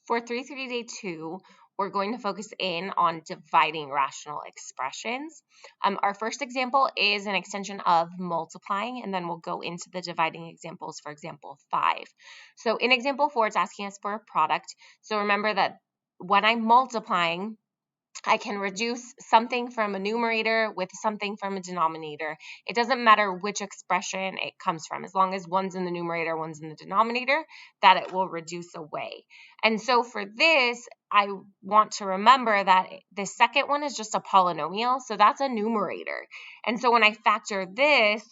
For 3.3 day 2, we're going to focus in on dividing rational expressions. Our first example is an extension of multiplying, and then we'll go into the dividing examples for example 5. So in example 4, it's asking us for a product. So remember that when I'm multiplying, I can reduce something from a numerator with something from a denominator. It doesn't matter which expression it comes from. As long as one's in the numerator, one's in the denominator, that it will reduce away. And so for this, I want to remember that the second one is just a polynomial, so that's a numerator. And so when I factor this,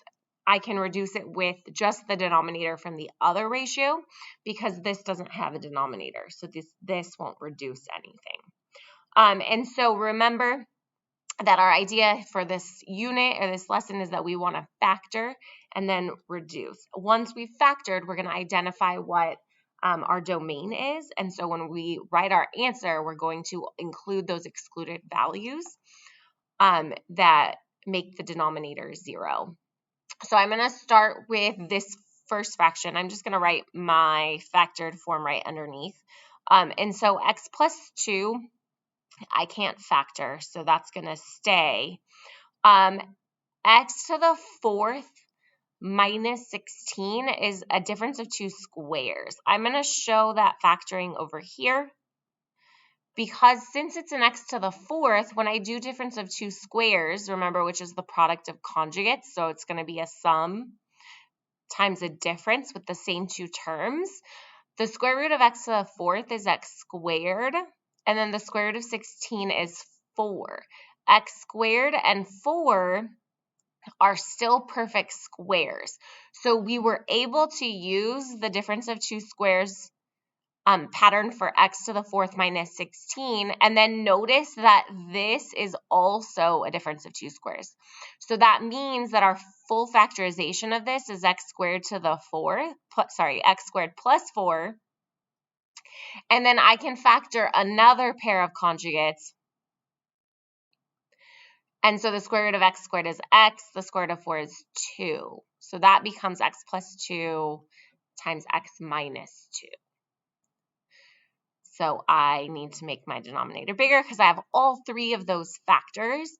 I can reduce it with just the denominator from the other ratio because this doesn't have a denominator. So this won't reduce anything. And so remember that our idea for this unit or this lesson is that we want to factor and then reduce. Once we've factored, we're going to identify what our domain is. And so when we write our answer, we're going to include those excluded values that make the denominator 0. So I'm going to start with this first fraction. I'm just going to write my factored form right underneath. And so x plus 2, I can't factor, so that's going to stay. X to the 4th minus 16 is a difference of 2 squares. I'm going to show that factoring over here because since it's an x to the 4th, when I do difference of 2 squares, remember, which is the product of conjugates, so it's going to be a sum times a difference with the same 2 terms. The square root of x to the 4th is x squared. And then the square root of 16 is 4. X squared and 4 are still perfect squares. So we were able to use the difference of 2 squares pattern for x to the 4th minus 16. And then notice that this is also a difference of 2 squares. So that means that our full factorization of this is x squared to the 4th, x squared plus 4. And then I can factor another pair of conjugates. And so the square root of x squared is x, the square root of 4 is 2. So that becomes x plus 2 times x minus 2. So I need to make my denominator bigger because I have all 3 of those factors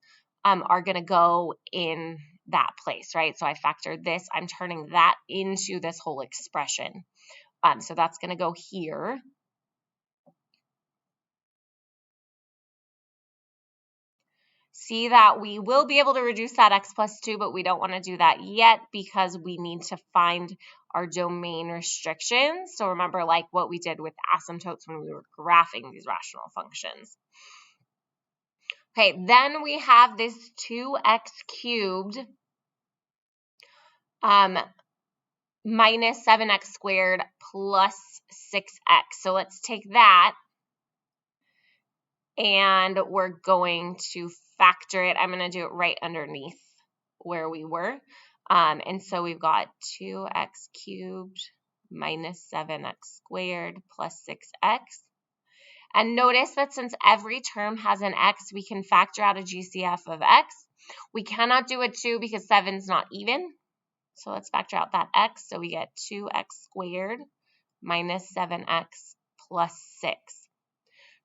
are going to go in that place, right? So I factored this. I'm turning that into this whole expression. So that's going to go here. See that we will be able to reduce that x plus 2, but we don't want to do that yet because we need to find our domain restrictions. So remember, like what we did with asymptotes when we were graphing these rational functions. Okay, then we have this 2x cubed minus 7x squared plus 6x. So let's take that and we're going to factor it. I'm going to do it right underneath where we were. And so we've got 2x cubed minus 7x squared plus 6x. And notice that since every term has an x, we can factor out a GCF of x. We cannot do a 2 because 7 is not even. So let's factor out that x. So we get 2x squared minus 7x plus 6.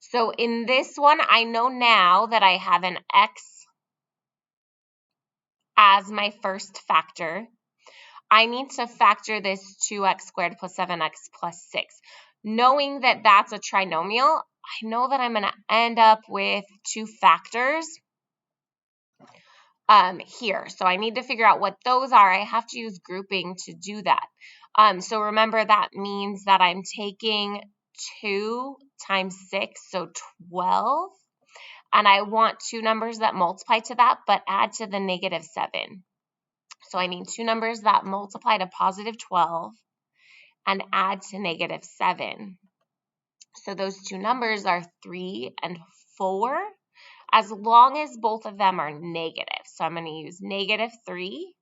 So in this one, I know now that I have an x as my first factor. I need to factor this 2x squared plus 7x plus 6. Knowing that that's a trinomial, I know that I'm going to end up with 2 factors here. So I need to figure out what those are. I have to use grouping to do that. So remember that means that I'm taking 2 times 6, so 12. And I want 2 numbers that multiply to that, but add to the negative 7. So I need 2 numbers that multiply to positive 12 and add to negative 7. So those 2 numbers are 3 and 4, as long as both of them are negative. So I'm going to use negative 3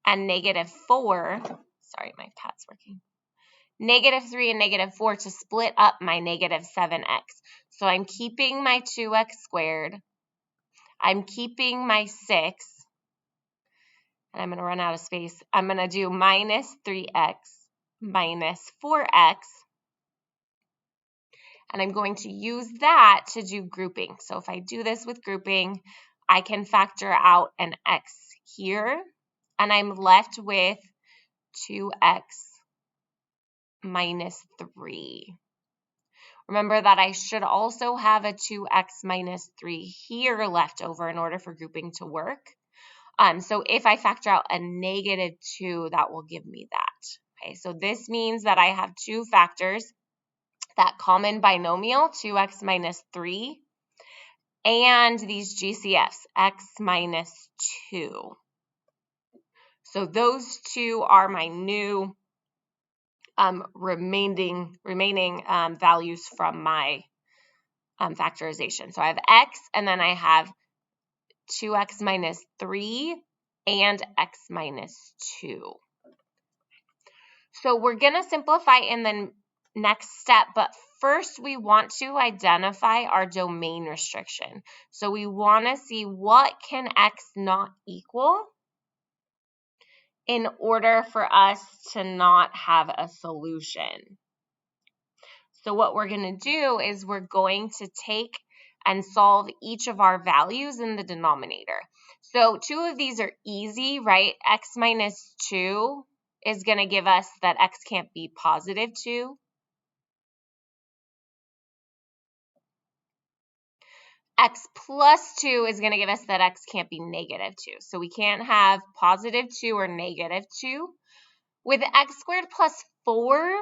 and negative 4. Sorry, my pad's working. Negative 3 and negative 4 to split up my negative 7x. So I'm keeping my 2x squared. I'm keeping my 6. And I'm going to run out of space. I'm going to do minus 3x minus 4x. And I'm going to use that to do grouping. So if I do this with grouping, I can factor out an x here, and I'm left with 2x minus 3. Remember that I should also have a 2x minus 3 here left over in order for grouping to work. So if I factor out a negative 2, that will give me that. Okay, so this means that I have two factors, that common binomial, 2x minus 3, and these GCFs, x minus 2. So those two are my new remaining values from my factorization. So I have x, and then I have 2x minus 3 and x minus 2. So we're going to simplify in the next step, but first we want to identify our domain restriction. So we want to see what can x not equal in order for us to not have a solution. So what we're going to do is we're going to take and solve each of our values in the denominator. So 2 of these are easy, right? X minus 2 is going to give us that x can't be positive 2. X plus 2 is going to give us that x can't be negative 2. So we can't have positive 2 or negative 2. With x squared plus 4,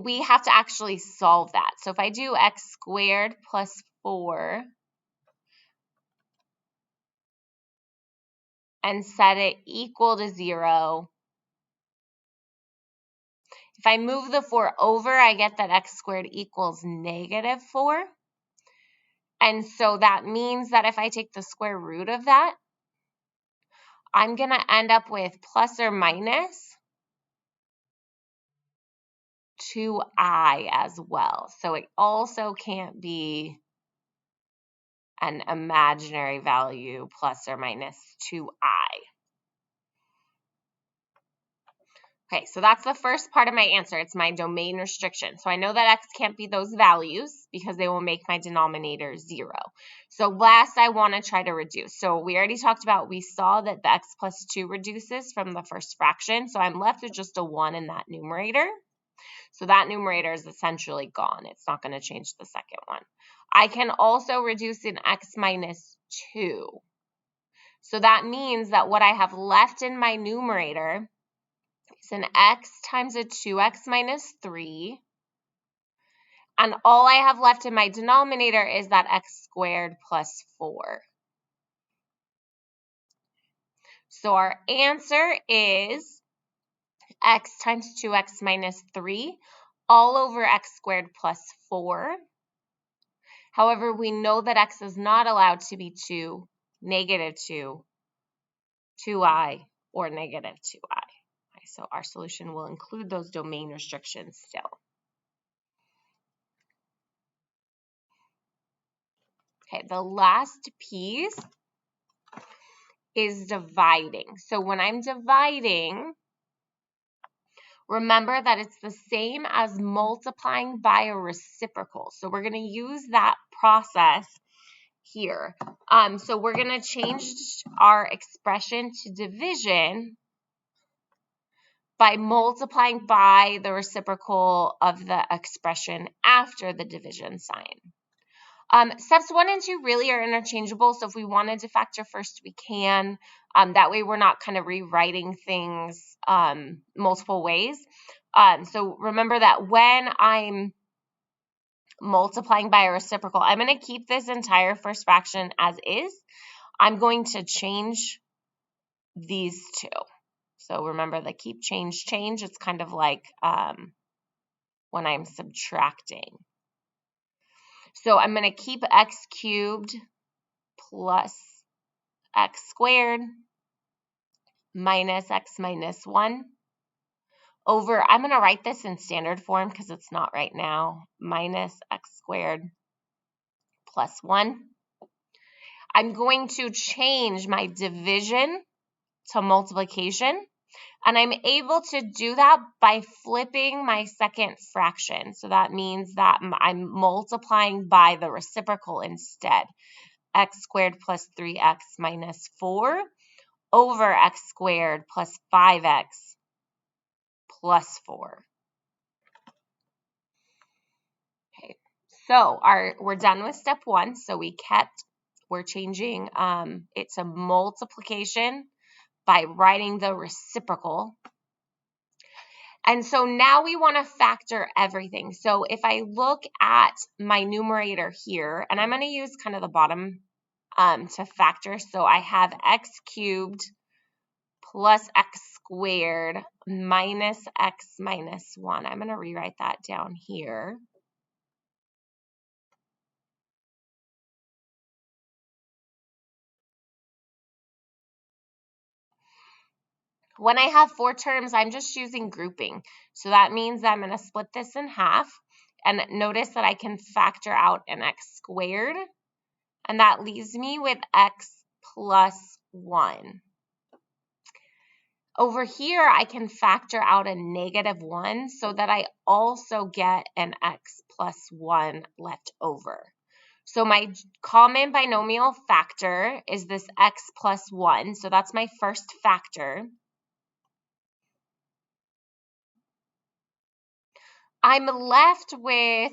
we have to actually solve that. So if I do x squared plus 4 and set it equal to 0, if I move the 4 over, I get that x squared equals negative 4. And so that means that if I take the square root of that, I'm going to end up with plus or minus 2i as well. So it also can't be an imaginary value plus or minus 2i. Okay, so that's the first part of my answer. It's my domain restriction. So I know that x can't be those values because they will make my denominator 0. So last, I want to try to reduce. So we already talked about, we saw that the x plus 2 reduces from the first fraction. So I'm left with just a 1 in that numerator. So that numerator is essentially gone. It's not going to change the second one. I can also reduce in x minus 2. So that means that what I have left in my numerator is an x times a 2x minus 3. And all I have left in my denominator is that x squared plus 4. So our answer is x times 2x minus 3 all over x squared plus 4. However, we know that x is not allowed to be 2, negative 2, 2i, or negative 2i. Okay, so our solution will include those domain restrictions still. Okay, the last piece is dividing. So when I'm dividing, remember that it's the same as multiplying by a reciprocal. So we're going to use that process here. So we're going to change our expression to division by multiplying by the reciprocal of the expression after the division sign. Steps 1 and 2 really are interchangeable, so if we wanted to factor first, we can. That way we're not kind of rewriting things multiple ways. So remember that when I'm multiplying by a reciprocal, I'm going to keep this entire first fraction as is. I'm going to change these two. So remember the keep, change, change. It's kind of like when I'm subtracting. So I'm going to keep x cubed plus x squared minus x minus 1 over, I'm going to write this in standard form because it's not right now, minus x squared plus 1. I'm going to change my division to multiplication. And I'm able to do that by flipping my second fraction. So that means that I'm multiplying by the reciprocal instead. X squared plus 3x minus 4 over x squared plus 5x plus 4. Okay, so we're done with step 1. So we're changing it to multiplication by writing the reciprocal. And so now we want to factor everything. So if I look at my numerator here, and I'm going to use kind of the bottom to factor. So I have x cubed plus x squared minus x minus 1. I'm going to rewrite that down here. When I have 4 terms, I'm just using grouping. So that means I'm going to split this in half. And notice that I can factor out an x squared. And that leaves me with x plus 1. Over here, I can factor out a negative 1 so that I also get an x plus 1 left over. So my common binomial factor is this x plus 1. So that's my first factor. I'm left with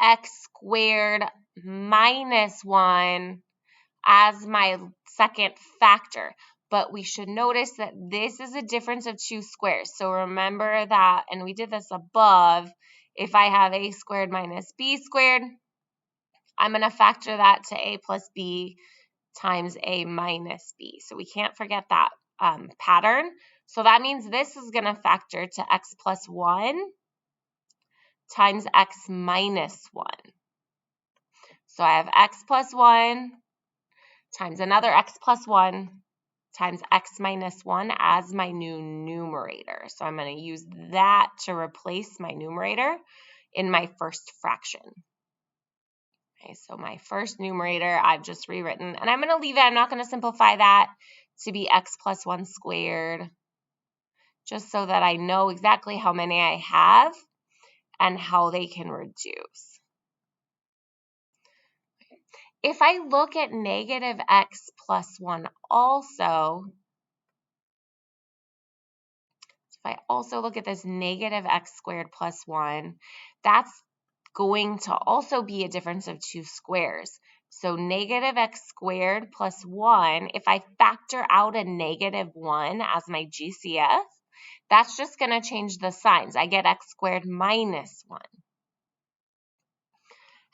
x squared minus 1 as my second factor. But we should notice that this is a difference of 2 squares. So remember that, and we did this above, if I have a squared minus b squared, I'm going to factor that to a plus b times a minus b. So we can't forget that pattern. So that means this is going to factor to x plus 1 times x minus 1. So I have x plus 1 times another x plus 1 times x minus 1 as my new numerator. So I'm going to use that to replace my numerator in my first fraction. Okay, so my first numerator I've just rewritten, and I'm going to leave it. I'm not going to simplify that to be x plus 1 squared, just so that I know exactly how many I have and how they can reduce. If I look at negative x plus 1 also, if I also look at this negative x squared plus 1, that's going to also be a difference of 2 squares. So negative x squared plus 1, if I factor out a negative 1 as my GCF, that's just going to change the signs. I get x squared minus 1.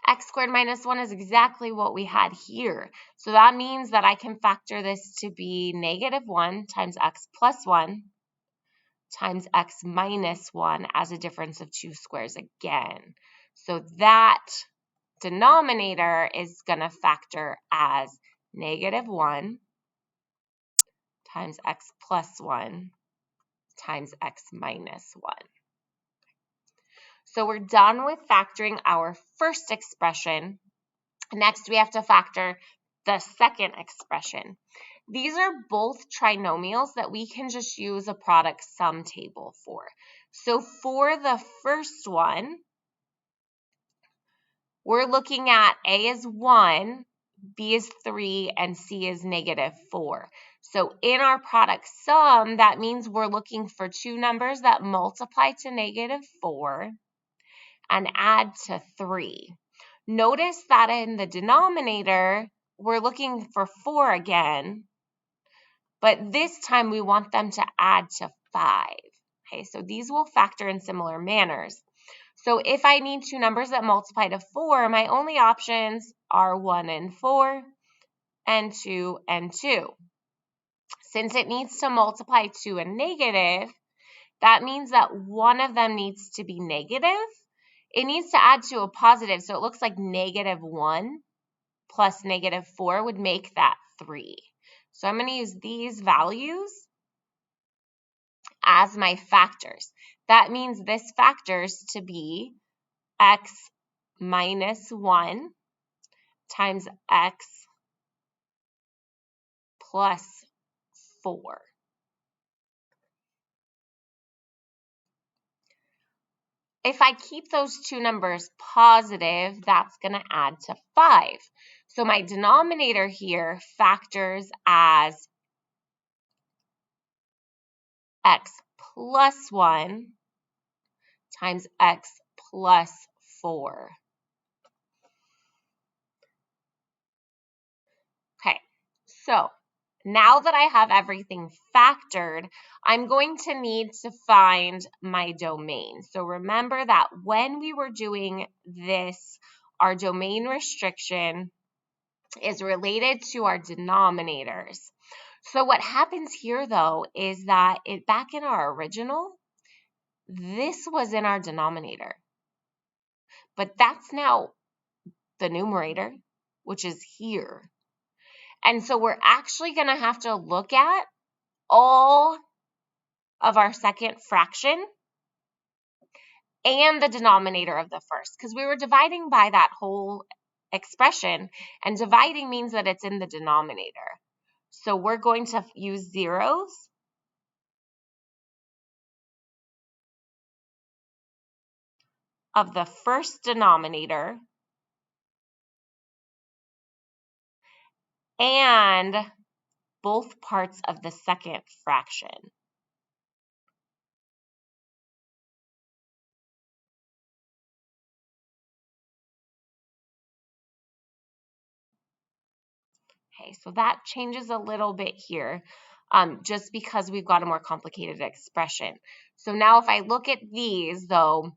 X squared minus 1 is exactly what we had here. So that means that I can factor this to be negative 1 times x plus 1 times x minus 1 as a difference of 2 squares again. So that denominator is going to factor as negative 1 times x plus 1 times x minus 1. So we're done with factoring our first expression. Next, we have to factor the second expression. These are both trinomials that we can just use a product sum table for. So for the first one, we're looking at A is 1, B is 3, and C is negative 4. So in our product sum, that means we're looking for two numbers that multiply to negative 4 and add to 3. Notice that in the denominator, we're looking for 4 again, but this time we want them to add to 5. Okay, so these will factor in similar manners. So if I need two numbers that multiply to 4, my only options are 1 and 4 and 2 and 2. Since it needs to multiply to a negative, that means that one of them needs to be negative. It needs to add to a positive, so it looks like negative 1 plus negative 4 would make that 3. So I'm going to use these values as my factors. That means this factors to be x minus 1 times x plus 4. if I keep those two numbers positive, that's going to add to 5. So my denominator here factors as x plus 1 times x plus 4. Okay, so now that I have everything factored, I'm going to need to find my domain. So remember that when we were doing this, our domain restriction is related to our denominators. So what happens here, though, is that back in our original, this was in our denominator. But that's now the numerator, which is here. And so we're actually going to have to look at all of our second fraction and the denominator of the first, because we were dividing by that whole expression, and dividing means that it's in the denominator. So we're going to use zeros of the first denominator and both parts of the second fraction. Okay, so that changes a little bit here, just because we've got a more complicated expression. So now if I look at these, though,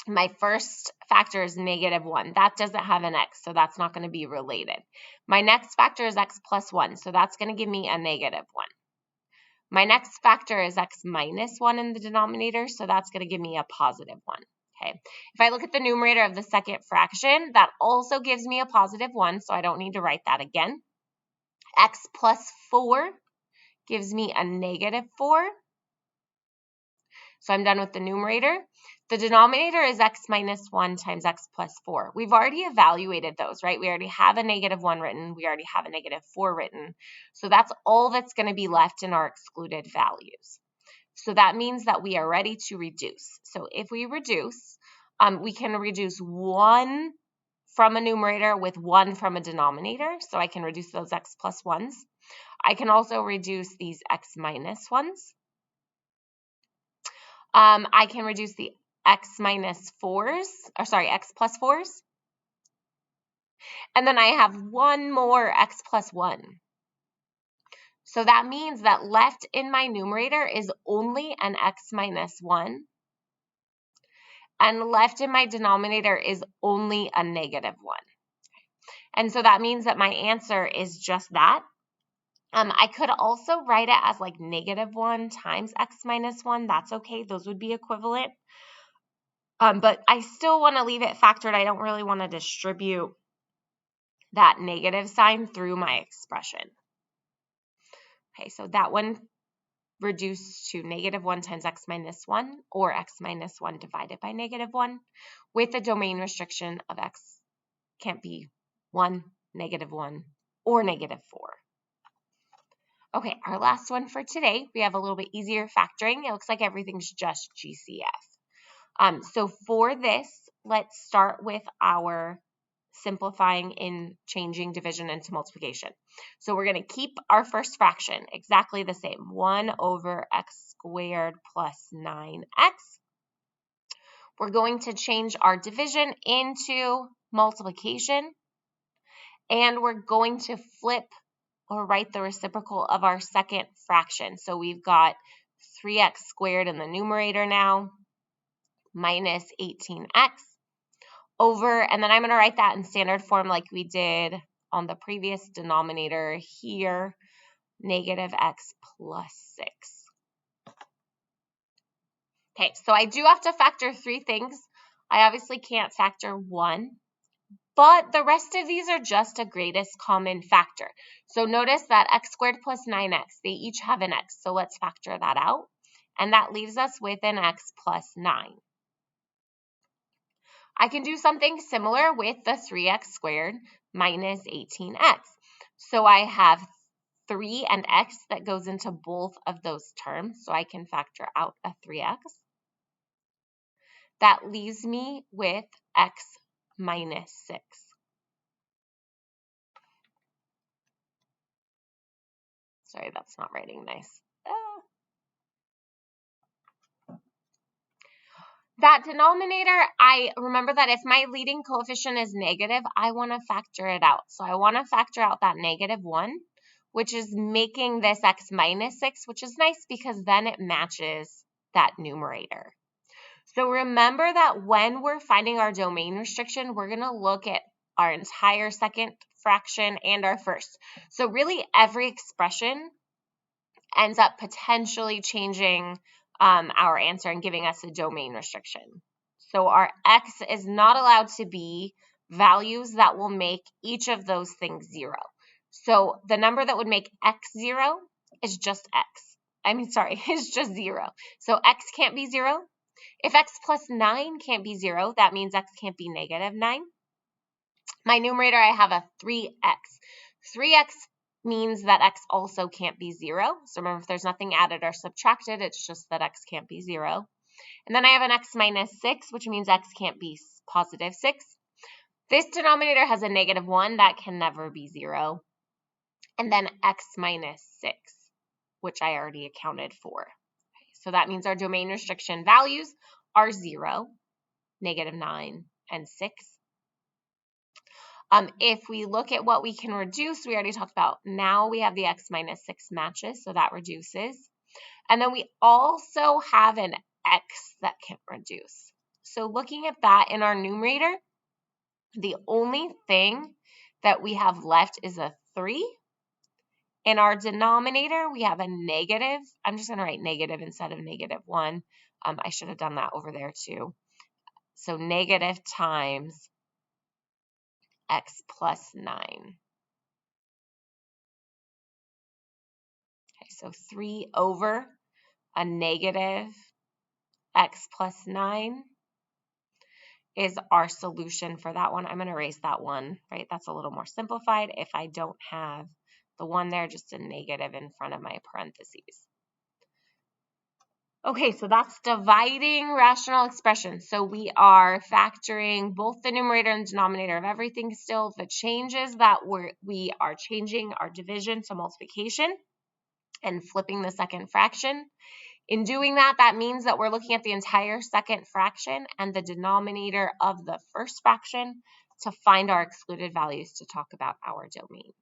my first factor is -1. That doesn't have an x, so that's not going to be related. My next factor is x plus 1, so that's going to give me a -1. My next factor is x minus 1 in the denominator, so that's going to give me a +1. Okay. If I look at the numerator of the second fraction, that also gives me a +1, so I don't need to write that again. X plus 4 gives me a -4. So I'm done with the numerator. The denominator is x minus 1 times x plus 4. We've already evaluated those, right? We already have a -1 written. We already have a -4 written. So that's all that's going to be left in our excluded values. So that means that we are ready to reduce. So if we reduce, we can reduce 1 from a numerator with 1 from a denominator. So I can reduce those x plus 1s. I can also reduce these x minus 1s. I can reduce the x minus 4s, or sorry, x plus 4s. And then I have one more x plus 1. So that means that left in my numerator is only an x minus 1. And left in my denominator is only a -1. And so that means that my answer is just that. I could also write it as like -1 times x minus 1. That's okay. Those would be equivalent. But I still want to leave it factored. I don't really want to distribute that negative sign through my expression. Okay, so that one reduced to -1 times x minus 1, or x minus 1 divided by -1, with a domain restriction of x can't be 1, -1, or -4. Okay, our last one for today, we have a little bit easier factoring. It looks like everything's just GCF. So for this, let's start with our simplifying in changing division into multiplication. So we're going to keep our first fraction exactly the same, 1 over x squared plus 9x. We're going to change our division into multiplication, and we're going to flip or write the reciprocal of our second fraction. So we've got 3x squared in the numerator now, minus 18x, over, and then I'm going to write that in standard form like we did on the previous denominator here, -x plus 6. Okay, so I do have to factor 3 things. I obviously can't factor 1, but the rest of these are just a greatest common factor. So notice that x squared plus 9x, they each have an x, so let's factor that out. And that leaves us with an x plus 9. I can do something similar with the 3x squared minus 18x. So I have 3 and x that goes into both of those terms, so I can factor out a 3x. That leaves me with x minus 6. Sorry, that's not writing nice. That denominator, I remember that if my leading coefficient is negative, I want to factor it out. So I want to factor out that -1, which is making this x minus 6, which is nice because then it matches that numerator. So remember that when we're finding our domain restriction, we're going to look at our entire second fraction and our first. So really every expression ends up potentially changing our answer and giving us a domain restriction. So our x is not allowed to be values that will make each of those things 0. So the number that would make x 0 is just x. Is just 0. So x can't be 0. If x plus 9 can't be 0, that means x can't be -9. My numerator, I have a 3x. 3x means that x also can't be 0. So remember, if there's nothing added or subtracted, it's just that x can't be 0. And then I have an x minus 6, which means x can't be positive 6. This denominator has a -1. That can never be 0. And then x minus 6, which I already accounted for. Okay, so that means our domain restriction values are 0, -9, and 6. If we look at what we can reduce, we already talked about, now we have the x minus 6 matches, so that reduces. And then we also have an x that can reduce. So looking at that in our numerator, the only thing that we have left is a 3. In our denominator, we have a negative. I'm just going to write negative instead of -1. I should have done that over there too. So negative times x plus 9. Okay, so 3 over a negative x plus 9 is our solution for that one. I'm going to erase that one, right? That's a little more simplified if I don't have the 1 there, just a negative in front of my parentheses. Okay, so that's dividing rational expressions. So we are factoring both the numerator and denominator of everything still. The changes that we are changing our division to multiplication and flipping the second fraction. In doing that, that means that we're looking at the entire second fraction and the denominator of the first fraction to find our excluded values to talk about our domain.